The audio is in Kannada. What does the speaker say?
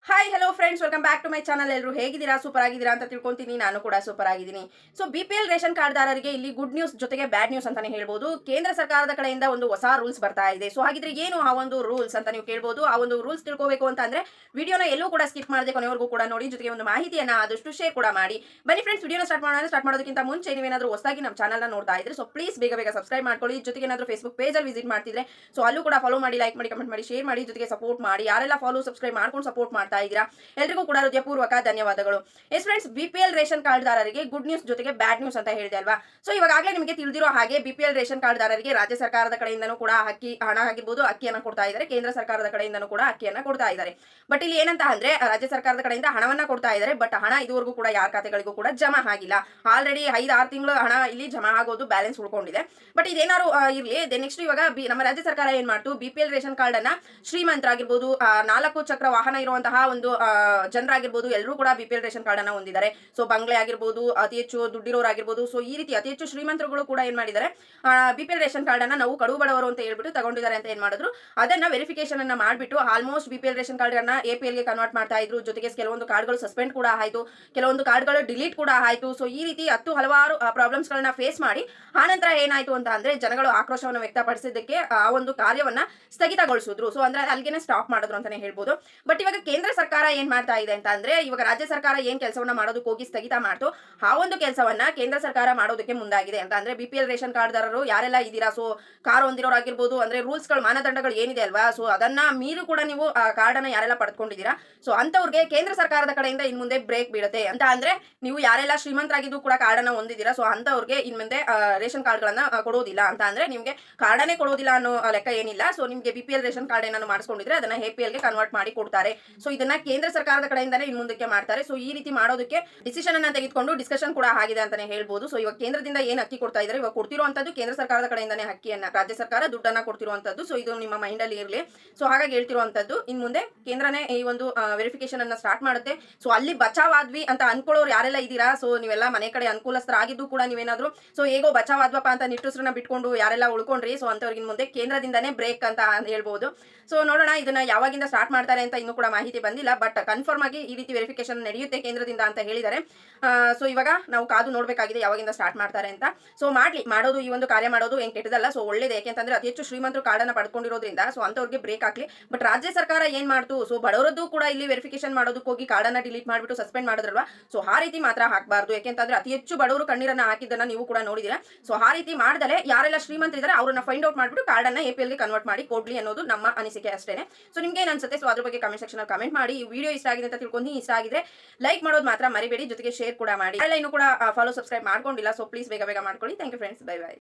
Hi hello friends, welcome back to my channel. ಎಲ್ಲರೂ ಹೇಗಿದ್ದೀರಾ? ಸೂಪರ್ ಆಗಿದ್ದೀರಾ ಅಂತ ತಿಳ್ಕೊಂತೀನಿ. ನಾನು ಕೂಡ ಸೂಪರ್ ಆಗಿದ್ದೀನಿ. ಸೊ BPL ರೇಷನ್ ಕಾರ್ಡ್ದಾರರಿಗೆ ಇಲ್ಲಿ ಗುಡ್ ನ್ಯೂಸ್ ಜೊತೆಗೆ ಬ್ಯಾಡ್ ನ್ಯೂಸ್ ಅಂತಾನೆ ಹೇಳ್ಬೋದು. ಕೇಂದ್ರ ಸರ್ಕಾರದ ಕಡೆಯಿಂದ ಒಂದು ಹೊಸ ರೂಲ್ಸ್ ಬರ್ತಾ ಇದೆ. ಸೊ ಹಾಗಿದ್ರೆ ಏನು ಆ ಒಂದು ರೂಲ್ಸ್ ಅಂತ ನೀವು ಕೇಳ್ಬೋದು. ಆ ಒಂದು ರೂಲ್ಸ್ ತಿಳ್ಕೋಬೇಕು ಅಂತ ಅಂದ್ರೆ ವಿಡಿಯೋನ ಎಲ್ಲೂ ಕೂಡ ಸ್ಕಿಪ್ ಮಾಡದೆ ಕೊನೆವರೆಗೂ ಕೂಡ ನೋಡಿ, ಜೊತೆಗೆ ಒಂದು ಮಾಹಿತಿಯನ್ನ ಆದಷ್ಟು ಶೇರ್ ಕೂಡ ಮಾಡಿ. ಬನ್ನಿ ಫ್ರೆಂಡ್ಸ್, ವಿಡಿಯೋನ ಸ್ಟಾರ್ಟ್ ಮಾಡೋದಕ್ಕಿಂತ ಮುಂಚೆ ನೀವೇನಾದ್ರೂ ಹೊಸದಾಗಿ ನಮ್ಮ ಚಾನಲ್ನ ನೋಡ್ತಾ ಇದ್ರೆ ಸೊ ಪ್ಲೀಸ್ ಬೇಗ ಸಬ್ಸ್ಕ್ರೈಬ್ ಮಾಡ್ಕೊಳ್ಳಿ. ಜೊತೆಗೆ ಏನಾದ್ರೂ ಫೇಸ್ಬುಕ್ ಪೇಜಲ್ಲಿ ವಿಸಿಟ್ ಮಾಡ್ತಿದ್ರೆ ಸೊ ಅಲ್ಲೂ ಕೂಡ ಫಾಲೋ ಮಾಡಿ, ಲೈಕ್ ಮಾಡಿ, ಕಮೆಂಟ್ ಮಾಡಿ, ಶೇರ್ ಮಾಡಿ, ಜೊತೆಗೆ ಸಪೋರ್ಟ್ ಮಾಡಿ. ಯಾರೆಲ್ಲ ಫಾಲೋ ಸಬ್ಸ್ಕ್ರೈಬ್ ಮಾಡ್ಕೊಂಡು ಸಪೋರ್ಟ್ ಮಾಡ್ತಾ ಇದ್ದೀರಾ ಎಲ್ರಿಗೂ ಕೂಡ ಹೃದಯಪೂರ್ವಕ ಧನ್ಯವಾದಗಳು. ಎಸ್ ಫ್ರೆಂಡ್ಸ್, BPL ರೇಷನ್ ಕಾರ್ಡ್ದಾರರಿಗೆ ಗುಡ್ ನ್ಯೂಸ್ ಜೊತೆಗೆ ಬ್ಯಾಡ್ ನ್ಯೂಸ್ ಅಂತ ಹೇಳಿದೆ ಅಲ್ವಾ. ಸೊ ಇವಾಗಲೇ ನಿಮಗೆ ತಿಳಿದಿರೋ ಹಾಗೆ BPL ರೇಷನ್ ಕಾರ್ಡ್ದಾರರಿಗೆ ರಾಜ್ಯ ಸರ್ಕಾರದ ಕಡೆಯಿಂದನೂ ಕೂಡ ಹಣ ಆಗಿರ್ಬೋದು ಅಕ್ಕಿಯನ್ನು ಕೊಡ್ತಾ ಇದ್ದಾರೆ, ಕೇಂದ್ರ ಸರ್ಕಾರದ ಕಡೆಯಿಂದನೂ ಕೂಡ ಅಕ್ಕಿಯನ್ನು ಕೊಡ್ತಾ ಇದ್ದಾರೆ. ಬಟ್ ಇಲ್ಲಿ ಏನಂತ ಅಂದ್ರೆ ರಾಜ್ಯ ಸರ್ಕಾರದ ಕಡೆಯಿಂದ ಹಣವನ್ನ ಕೊಡ್ತಾ ಇದ್ದಾರೆ, ಬಟ್ ಹಣ ಇದುವರೆಗೂ ಕೂಡ ಯಾರ ಖಾತೆಗಳಿಗೂ ಕೂಡ ಜಮಾ ಆಗಿಲ್ಲ. ಆಲ್ರೆಡಿ 5-6 ತಿಂಗಳು ಹಣ ಇಲ್ಲಿ ಜಮಾ ಆಗೋದು ಬ್ಯಾಲೆನ್ಸ್ ಉಳ್ಕೊಂಡಿದೆ. ಬಟ್ ಇದೇನಾದ್ರು ಇರ್ಲಿ, ನೆಕ್ಸ್ಟ್ ಇವಾಗ ನಮ್ಮ ರಾಜ್ಯ ಸರ್ಕಾರ ಏನ್ ಮಾಡ್ತು, BPL ರೇಷನ್ ಕಾರ್ಡ್ ಅನ್ನ ಶ್ರೀಮಂತರಾಗಿರ್ಬೋದು, 4 ಚಕ್ರ ವಾಹನ ಇರುವಂತಹ ಒಂದು ಜನರಾಗಿರ್ಬೋದು ಎಲ್ಲರೂ ಕೂಡ BPL ರೇಷನ್ ಕಾರ್ಡ್ ಅನ್ನ ಹೊಂದಿದ್ದಾರೆ. ಸೊ ಬಂಗ್ಲೆ ಆಗಿರ್ಬೋದು, ಅತಿ ಹೆಚ್ಚು ದುಡ್ಡಿರೋರಾಗಿರ್ಬೋದು, ಸೊ ಈ ರೀತಿ ಅತಿ ಹೆಚ್ಚು ಶ್ರೀಮಂತರುಗಳು ಕೂಡ ಏನ್ ಮಾಡಿದ್ದಾರೆ, BPL ರೇಷನ್ ಕಾರ್ಡ್ ಅನ್ನ ನಾವು ಕಡು ಬಡವರು ಅಂತ ಹೇಳ್ಬಿಟ್ಟು ತಗೊಂಡಿದ್ದಾರೆ ಅಂತ ಏನ್ ಮಾಡಿದ್ರು, ಅದನ್ನ ವೆರಿಫಿಕೇಶನ್ ಅನ್ನ ಮಾಡ್ಬಿಟ್ಟು ಆಲ್ಮೋಸ್ಟ್ BPL ರೇಷನ್ ಕಾರ್ಡ್ ಅನ್ನ APL ಗೆ ಕನ್ವರ್ಟ್ ಮಾಡ್ತಾ ಇದ್ರು. ಜೊತೆಗೆ ಕೆಲವೊಂದು ಕಾರ್ಡ್ಗಳು ಸಸ್ಪೆಂಡ್ ಕೂಡ ಆಯ್ತು, ಕೆಲವೊಂದು ಕಾರ್ಡ್ಗಳು ಡಿಲೀಟ್ ಕೂಡ ಆಯ್ತು. ಸೊ ಈ ರೀತಿ ಹಲವಾರು ಪ್ರಾಬ್ಲಮ್ಸ್ ಗಳನ್ನ ಫೇಸ್ ಮಾಡಿ ಆನಂತರ ಏನಾಯ್ತು ಅಂತ ಅಂದ್ರೆ ಜನಗಳು ಆಕ್ರೋಶವನ್ನು ವ್ಯಕ್ತಪಡಿಸಿದ್ದಕ್ಕೆ ಆ ಒಂದು ಕಾರ್ಯವನ್ನ ಸ್ಥಗಿತಗೊಳಿಸಿದ್ರು. ಸೊ ಅಂದ್ರೆ ಅಲ್ಲಿಗೆ ಸ್ಟಾಪ್ ಮಾಡಿದ್ರು ಅಂತಾನೆ ಹೇಳ್ಬೋದು. ಬಟ್ ಇವಾಗ ಕೇಂದ್ರ ಸರ್ಕಾರ ಏನ್ ಮಾಡ್ತಾ ಇದೆ ಅಂತ ಅಂದ್ರೆ, ಇವಾಗ ರಾಜ್ಯ ಸರ್ಕಾರ ಏನ್ ಕೆಲಸವನ್ನ ಮಾಡೋದಕ್ಕೆ ಹೋಗಿ ಸ್ಥಗಿತ ಮಾಡ್ತು, ಆ ಒಂದು ಕೆಲಸವನ್ನ ಕೇಂದ್ರ ಸರ್ಕಾರ ಮಾಡೋದಕ್ಕೆ ಮುಂದಾಗಿದೆ ಅಂತ ಅಂದ್ರೆ BPL ರೇಷನ್ ಕಾರ್ಡ್ದಾರರು ಯಾರೆಲ್ಲ ಇದ್ದೀರಾ, ಸೊ ಕಾರ್ ಹೊಂದಿರೋರಾಗಿರ್ಬೋದು, ಅಂದ್ರೆ ರೂಲ್ಸ್ ಗಳು ಮಾನದಂಡಗಳು ಏನಿದೆ ಅಲ್ವಾ, ಸೊ ಅದನ್ನ ಮೀರು ಕೂಡ ನೀವು ಕಾರ್ಡ್ ಅನ್ನ ಯಾರೆಲ್ಲ ಪಡೆದುಕೊಂಡಿದ್ದೀರಾ, ಸೊ ಅಂತವ್ರಿಗೆ ಕೇಂದ್ರ ಸರ್ಕಾರದ ಕಡೆಯಿಂದ ಇನ್ ಮುಂದೆ ಬ್ರೇಕ್ ಬೀಳುತ್ತೆ. ಅಂತ ಅಂದ್ರೆ ನೀವು ಯಾರೆಲ್ಲ ಶ್ರೀಮಂತರಾಗಿದ್ದು ಕೂಡ ಕಾರ್ಡ್ ಅನ್ನ ಹೊಂದಿದ್ದೀರಾ, ಸೊ ಅಂತವ್ರಿಗೆ ಇನ್ ಮುಂದೆ ರೇಷನ್ ಕಾರ್ಡ್ ಗಳನ್ನ ಕೊಡೋದಿಲ್ಲ. ಅಂತ ಅಂದ್ರೆ ನಿಮ್ಗೆ ಕಾರ್ಡನ್ನೇ ಕೊಡೋದಿಲ್ಲ ಅನ್ನೋ ಲೆಕ್ಕ ಏನಿಲ್ಲ. ಸೊ ನಿಮ್ಗೆ BPL ರೇಷನ್ ಕಾರ್ಡ್ ಏನಾದ್ರು ಮಾಡಿಸ್ಕೊಂಡಿದ್ರೆ ಅದನ್ನ APL ಗೆ ಕನ್ವರ್ಟ್ ಮಾಡಿ ಕೊಡ್ತಾರೆ. ಸೊ ಇದನ್ನ ಕೇಂದ್ರ ಸರ್ಕಾರದ ಕಡೆಯಿಂದಾನೇ ಇನ್ ಮುಂದಕ್ಕೆ ಮಾಡ್ತಾರೆ. ಸೊ ಈ ರೀತಿ ಮಾಡೋದಕ್ಕೆ ಡಿಸಿಷನ್ ಅನ್ನ ತೆಗೆದುಕೊಂಡು ಡಿಸ್ಕಷನ್ ಕೂಡ ಆಗಿದೆ ಅಂತಾನೆ ಹೇಳ್ಬೋದು. ಸೊ ಇವಾಗ ಕೇಂದ್ರದಿಂದ ಏನ್ ಅಕ್ಕಿ ಕೊಡ್ತಾ ಇದ್ದಾರೆ, ಇವಾಗ ಕೊಡ್ತಿರುವಂತದ್ದು ಕೇಂದ್ರ ಸರ್ಕಾರದ ಕಡೆಯಿಂದಾನೇ ಅಕ್ಕಿಯನ್ನ ರಾಜ್ಯ ಸರ್ಕಾರ ದುಡ್ಡನ್ನ ಕೊಡ್ತಿರುವಂತದ್ದು. ಸೊ ಇದು ನಿಮ್ಮ ಮೈಂಡ್ ಅಲ್ಲಿ ಇರಲಿ. ಸೊ ಹಾಗಾಗಿ ಹೇಳ್ತಿರುವಂತದ್ದು, ಇನ್ ಮುಂದೆ ಕೇಂದ್ರನೇ ಈ ಒಂದು ವೆರಿಫಿಕೇಶನ್ ಅನ್ನ ಸ್ಟಾರ್ಟ್ ಮಾಡುತ್ತೆ. ಸೊ ಅಲ್ಲಿ ಬಚಾವಾದ್ವಿ ಅಂತ ಅನ್ಕೊಳ್ಳೋರು ಯಾರೆಲ್ಲ ಇದ್ದೀರಾ, ಸೊ ನೀವೆಲ್ಲ ಮನೆ ಕಡೆ ಅನುಕೂಲಸ್ಥರಾಗಿದ್ದು ಕೂಡ ನೀವೇನಾದ್ರು ಸೊ ಹೇಗೋ ಬಚಾವಾದ್ವಪ್ಪ ಅಂತ ನಿಟ್ಟುಸ್ರನ್ನ ಬಿಟ್ಕೊಂಡು ಯಾರೆಲ್ಲ ಉಳ್ಕೊಂಡ್ರಿ, ಸೊ ಅಂತವ್ರಿಗೆ ಇನ್ ಮುಂದೆ ಕೇಂದ್ರದಿಂದಾನೇ ಬ್ರೇಕ್ ಅಂತ ಹೇಳ್ಬೋದು. ಸೊ ನೋಡೋಣ ಇದನ್ನ ಯಾವಾಗಿಂದ ಸ್ಟಾರ್ಟ್ ಮಾಡ್ತಾರೆ ಅಂತ ಇನ್ನೂ ಕೂಡ ಮಾಹಿತಿ ಬಂದಿಲ್ಲ. ಬಟ್ ಕನ್ಫರ್ಮ್ ಆಗಿ ಈ ರೀತಿ ವೆರಿಫಿಕೇಶನ್ ನಡೆಯುತ್ತೆ ಕೇಂದ್ರದಿಂದ ಅಂತ ಹೇಳಿದ್ದಾರೆ. ಸೊ ಇವಾಗ ನಾವು ಕಾದು ನೋಡ್ಬೇಕಾಗಿದೆ ಯಾವಾಗಿಂದ ಸ್ಟಾರ್ಟ್ ಮಾಡ್ತಾರೆ ಅಂತ. ಸೊ ಮಾಡೋದು ಈ ಒಂದು ಕಾರ್ಯ ಮಾಡೋದು ಏನ್ ಕೆಟ್ಟದಲ್ಲ. ಸೊ ಒಳ್ಳೇದು, ಯಾಕೆಂತಂದ್ರೆ ಅತಿ ಹೆಚ್ಚು ಶ್ರೀಮಂತರು ಕಾರ್ಡ್ ಅನ್ನ ಪಡ್ಕೊಂಡಿರೋದ್ರಿಂದ ಸೊ ಅಂತವ್ರಿಗೆ ಬ್ರೇಕ್ ಹಾಕ್ಲಿ. ಬಟ್ ರಾಜ್ಯ ಸರ್ಕಾರ ಏನ್ ಮಾಡ್ತು, ಸೊ ಬಡವರದ್ದು ಕೂಡ ಇಲ್ಲಿ ವೆರಿಫಿಕೇಶನ್ ಮಾಡೋದಕ್ಕೆ ಹೋಗಿ ಕಾರ್ಡ್ ಅನ್ನ ಡಿಲೀಟ್ ಮಾಡ್ಬಿಟ್ಟು ಸಸ್ಪೆಂಡ್ ಮಾಡಿದ್ರಲ್ವಾ, ಸೊ ಆ ರೀತಿ ಮಾತ್ರ ಹಾಕಬಾರ್ದು. ಯಾಕೆಂತಂದ್ರೆ ಅತಿ ಹೆಚ್ಚು ಬಡವರು ಕಣ್ಣೀರನ್ನ ಹಾಕಿದ್ದನ್ನ ನೀವು ಕೂಡ ನೋಡಿದಿರಾ. ಸೊ ಆ ರೀತಿ ಮಾಡ್ದಲೆ ಯಾರೆಲ್ಲ ಶ್ರೀಮಂತರಿದ್ದಾರೆ ಅವ್ರನ್ನ ಫೈಂಡ್ ಔಟ್ ಮಾಡ್ಬಿಟ್ಟು ಕಾರ್ಡ್ ಅನ್ನ APL ಗೆ ಕನ್ವರ್ಟ್ ಮಾಡಿ ಕೊಡ್ಲಿ ಅನ್ನೋದು ನಮ್ಮ ಅನಿಸಿಕೆ ಅಷ್ಟೇನೆ. ಸೊ ನಿಮ್ಗೆ ಏನ್ ಅನ್ಸುತ್ತೆ, ಸೊ ಅದ್ರ ಬಗ್ಗೆ ಕಮೆಂಟ್ ಸೆಕ್ಷನ್ ಅಲ್ಲಿ ಕಮೆಂಟ್ ಮಾಡಿ. ಈ ವಿಡಿಯೋ ಇಷ್ಟ ಆಗಿದೆ ಅಂತ ತಿಳ್ಕೊಂಡು, ಇಷ್ಟ ಆಗಿದ್ರೆ ಲೈಕ್ ಮಾಡೋದು ಮಾತ್ರ ಮರಿಬೇಡಿ, ಜೊತೆಗೆ ಶೇರ್ ಕೂಡ ಮಾಡಿ. ಎಲ್ಲ ಇನ್ನೂ ಕೂಡ ಫಾಲೋ ಸಬ್ಸ್ಕ್ರೈಬ್ ಮಾಡ್ಕೊಂಡಿಲ್ಲ, ಸೊ ಪ್ಲೀಸ್ ಬೇಗ ಮಾಡ್ಕೊಳ್ಳಿ. Thank you friends, bye by.